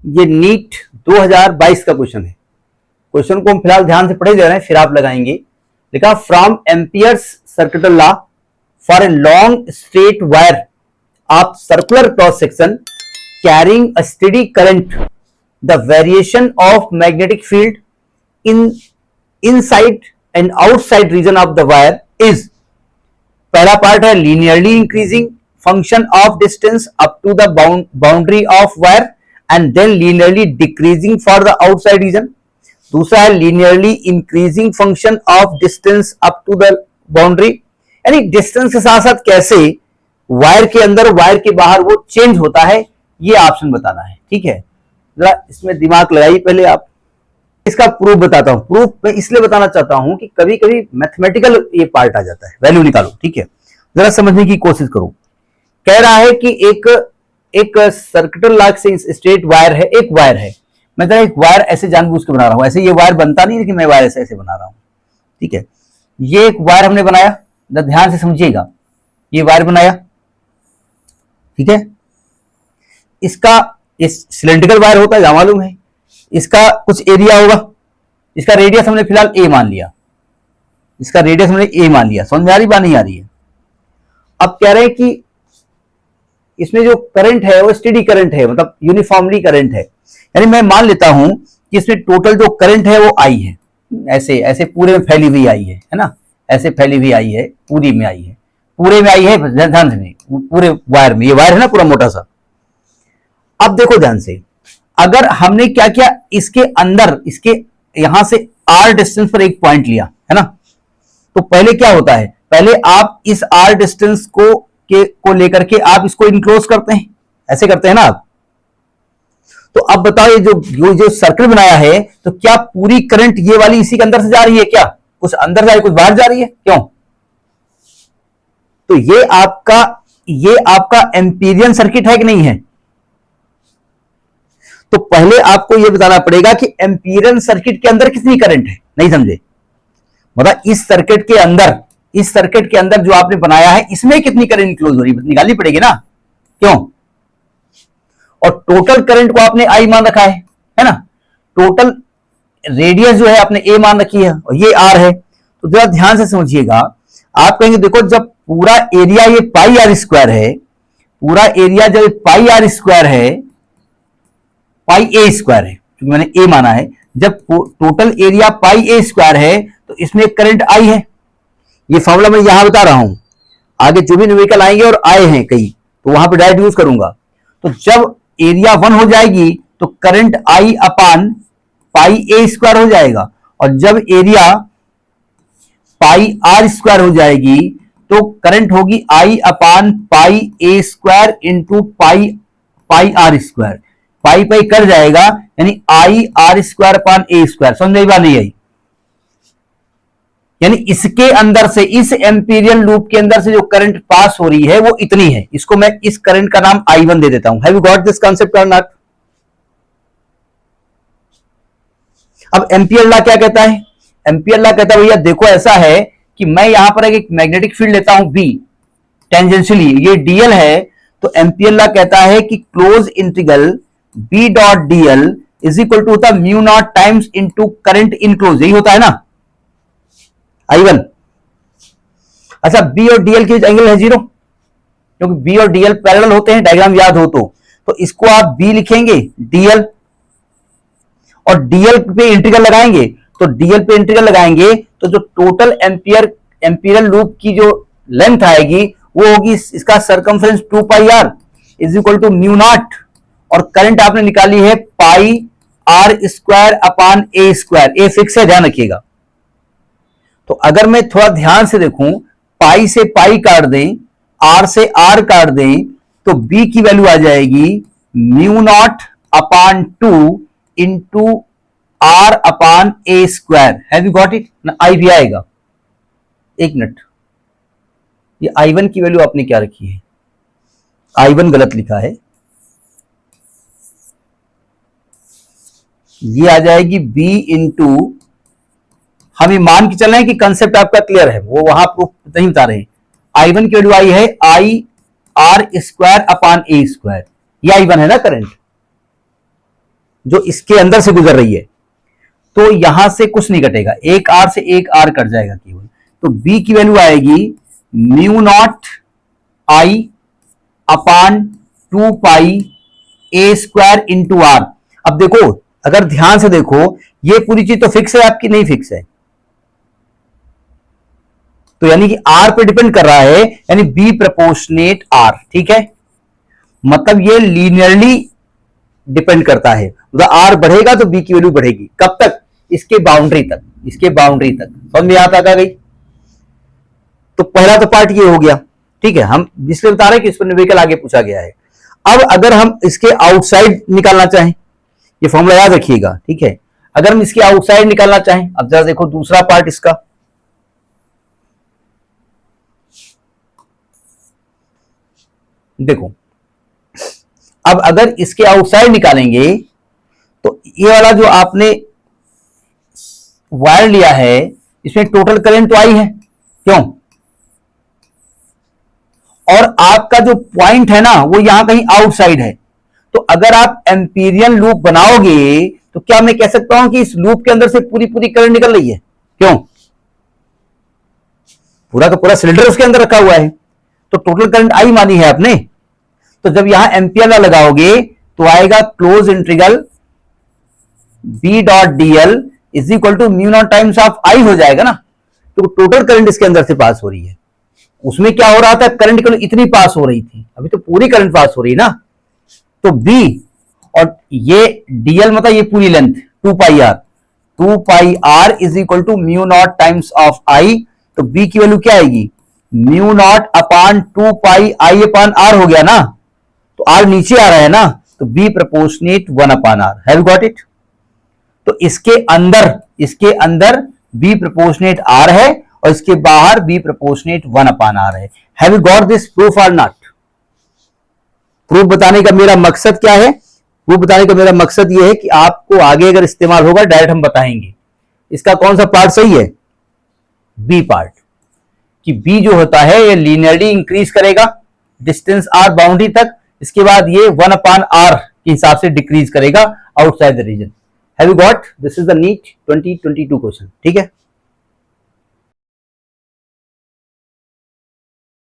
ये नीट 2022 का क्वेश्चन है। क्वेश्चन को हम फिलहाल ध्यान से पढ़े जा रहे हैं, फिर आप लगाएंगे। लिखा from Ampere's circuit law for a long straight wire of circular cross section carrying a steady current the variation of magnetic field in inside and outside region of the wire is. पहला part है linearly increasing function of distance up to the boundary of wire and then linearly decreasing for the outside region. दूसरा है linearly increasing function of distance up to the boundary, यानी distance के साथ साथ कैसे wire के अंदर वायर के बाहर वो चेंज होता है, ये ऑप्शन बताना है। ठीक है, जरा इसमें दिमाग लगाइए पहले आप। इसका प्रूफ बताता हूं। प्रूफ मैं इसलिए बताना चाहता हूं कि कभी कभी मैथमेटिकल ये पार्ट आ जाता है, वैल्यू निकालो। ठीक है, जरा समझने की कोशिश करो। कह रहा है कि एक सर्किटल लॉक से स्ट्रेट वायर है, एक वायर है। मैं जरा एक वायर ऐसे जानबूझ के बना रहा हूं, ऐसे ये वायर बनता नहीं, लेकिन मैं वायर ऐसे बना रहा हूं। ठीक है, ये एक वायर हमने बनाया, ध्यान से समझिएगा। ये वायर बनाया, ठीक है। इसका इस सिलेंड्रिकल वायर होता है, मालूम है। इसका कुछ एरिया होगा, इसका रेडियस हमने फिलहाल ए मान लिया, इसका रेडियस हमने ए मान लिया। समझ में आ रही बात नहीं आ रही है? अब कह रहे हैं कि इसमें जो करंट है वो स्टेडी करंट है, मतलब यूनिफॉर्मली करंट है। यानी मैं मान लेता हूं कि इसमें टोटल जो करंट है वो आई है, ऐसे ऐसे पूरे में फैली हुई आई है ना, ऐसे फैली हुई आई है, पूरी में आई है, पूरे में आई है, ध्यान से, पूरे वायर में। ये वायर है ना पूरा मोटा सा। अब देखो ध्यान से, अगर हमने क्या किया, इसके अंदर, इसके यहां से आर डिस्टेंस पर एक पॉइंट लिया है ना, तो पहले क्या होता है, पहले आप इस आर डिस्टेंस को लेकर के आप इसको इनक्लोज करते हैं, ऐसे करते हैं ना आप। तो अब बताओ, ये जो सर्कल बनाया है, तो क्या पूरी करंट ये वाली इसी के अंदर से जा रही है? क्या कुछ अंदर जा रही है, कुछ बाहर जा रही है? क्यों? तो ये आपका एम्पीरियन सर्किट है कि नहीं है? तो पहले आपको यह बताना पड़ेगा कि एम्पीरियन सर्किट के अंदर कितनी करंट है। नहीं समझे? मतलब इस सर्किट के अंदर जो आपने बनाया है, इसमें कितनी करंट इंक्लूड हो रही है, निकालनी पड़ेगी ना। क्यों? और टोटल करंट को आपने आई मान रखा है ना। टोटल रेडियस जो है आपने ए मान रखी है, और ये आर है। तो जरा ध्यान से समझिएगा। आप कहेंगे देखो, जब पूरा एरिया ये पाई आर स्क्वायर है, पूरा एरिया जब पाई आर स्क्वायर है, पाई ए स्क्वायर है, क्योंकि मैंने ए माना है, जब total area pi A square है तो इसमें करंट आई है। ये फॉर्मूला मैं यहां बता रहा हूं, आगे जो भी न्यूमेरिकल आएंगे और आए हैं कई, तो वहां पे डायरेक्ट यूज करूंगा। तो जब एरिया 1 हो जाएगी तो current I upon pi A square हो जाएगा, और जब एरिया पाई आर स्क्वायर हो जाएगी तो करंट होगी I upon pi A square into pi R square. Pi pi कर जाएगा, यानी I R square upon A square. समझ में नहीं आई? यानी इसके अंदर से, इस एम्पीरियल लूप के अंदर से जो करंट पास हो रही है वो इतनी है। इसको मैं, इस करंट का नाम I1 दे देता हूं। Have you got this concept और नॉट? अब एम्पियर लॉ क्या कहता है? एम्पियर लॉ कहता है भैया देखो, ऐसा है कि मैं यहां पर एक मैग्नेटिक फील्ड लेता हूं B, टेंजेंशियली ये dl है। तो एम्पियर लॉ कहता है कि close integral B dot dl is equal to होता है mu naught times into current enclose. यही होता है ना I1। अच्छा, B और DL के एंगल है 0, क्योंकि B और DL पैरेलल होते हैं, डायग्राम याद हो तो इसको आप B लिखेंगे DL, और DL पे इंटीग्रल लगाएंगे। तो DL पे इंटीग्रल लगाएंगे तो जो टोटल एम्पिरियल लूप की जो लेंथ आएगी वो होगी, इसका circumference 2 pi R is equal to mu naught, और करंट आपने निकाली है pi R square upon A square. A fix है, ध्यान रखिएगा। तो अगर मैं थोड़ा ध्यान से देखूं, पाई से पाई काट दें, आर से आर काट दें, तो बी की वैल्यू आ जाएगी mu naught upon 2 into R upon A square. Have you got it ना? आई भी आएगा। एक मिनट, ये I1 की वैल्यू आपने क्या रखी है? I1 गलत लिखा है, ये आ जाएगी B इंटू, हम ये मान के चल रहे हैं कि कंसेप्ट आपका क्लियर है, वो वहां प्रूफ नहीं बता रहे हैं। I1 की वैल्यू आई है आई R square upon A square. ये I1 है ना करंट। जो इसके अंदर से गुजर रही है, तो यहां से कुछ नहीं कटेगा, एक आर से एक आर कट जाएगा केवल। तो बी की वैल्यू आएगी mu naught I upon 2 pi A square into R. अब देखो, अगर ध्यान से देखो, ये पूरी चीज तो फिक्स है आपकी, नहीं फिक्स है, तो यानी कि आर पे डिपेंड कर रहा है, यानी बी प्रपोर्शनेट आर। ठीक है, मतलब ये लीनियरली डिपेंड करता है, मतलब आर बढ़ेगा तो बी की वैल्यू बढ़ेगी। कब तक? इसके बाउंड्री तक, इसके बाउंड्री तक। समझ में आता गई? तो पहला तो पार्ट ये हो गया। ठीक है, हम इसलिए बता रहे हैं कि इस पर न्यूमेरिकल आगे पूछा गया है। अब अगर हम इसके आउटसाइड निकालना चाहें, ये फॉर्मूला याद रखिएगा। ठीक है, अगर हम इसके आउटसाइड निकालना चाहें, अब जरा देखो दूसरा पार्ट इसका, देखो अब अगर इसके आउटसाइड निकालेंगे तो ये वाला जो आपने वायर लिया है, इसमें टोटल करंट तो आई है, क्यों? और आपका जो पॉइंट है ना, वो यहां कहीं आउटसाइड है। तो अगर आप एम्पीरियन लूप बनाओगे तो क्या मैं कह सकता हूं कि इस लूप के अंदर से पूरी पूरी करंट निकल रही है? क्यों? पूरा का पूरा सिलेंडर उसके अंदर रखा हुआ है, तो टोटल करंट आई मानी है आपने। तो जब यहां एम्पियर लगाओगे तो आएगा close integral B dot DL is equal to mu naught times of I हो जाएगा ना। तो टोटल करंट इसके अंदर से पास हो रही है। उसमें क्या हो रहा था, करंट केवल इतनी पास हो रही थी, अभी तो पूरी करंट पास हो रही है ना। तो बी और ये डीएल मतलब ये पूरी length 2 pi R, 2 pi R is equal to mu naught times of I. तो बी की वैल्यू क्या आएगी? Mu naught upon 2 pi I upon R हो गया ना। तो आर नीचे आ रहा है ना, तो B proportionate 1 upon R. Have you got it? तो इसके अंदर बी प्रपोर्शनेट आर है और इसके बाहर बी प्रपोर्शनेट 1 अपान आर है। Have you got this proof और नॉट? प्रूफ बताने का मेरा मकसद क्या है? प्रूफ बताने का मेरा मकसद यह है कि आपको आगे अगर इस्तेमाल होगा डायरेक्ट हम बताएंगे। इसका कौन सा पार्ट सही है? बी पार्ट, कि बी जो होता है ये लीनियरली इंक्रीज करेगा डिस्टेंस आर बाउंड्री तक, इसके बाद ये 1 अपान आर के हिसाब से डिक्रीज करेगा outside the region. Have you got? This is the NEET 2022 question. ठीक है।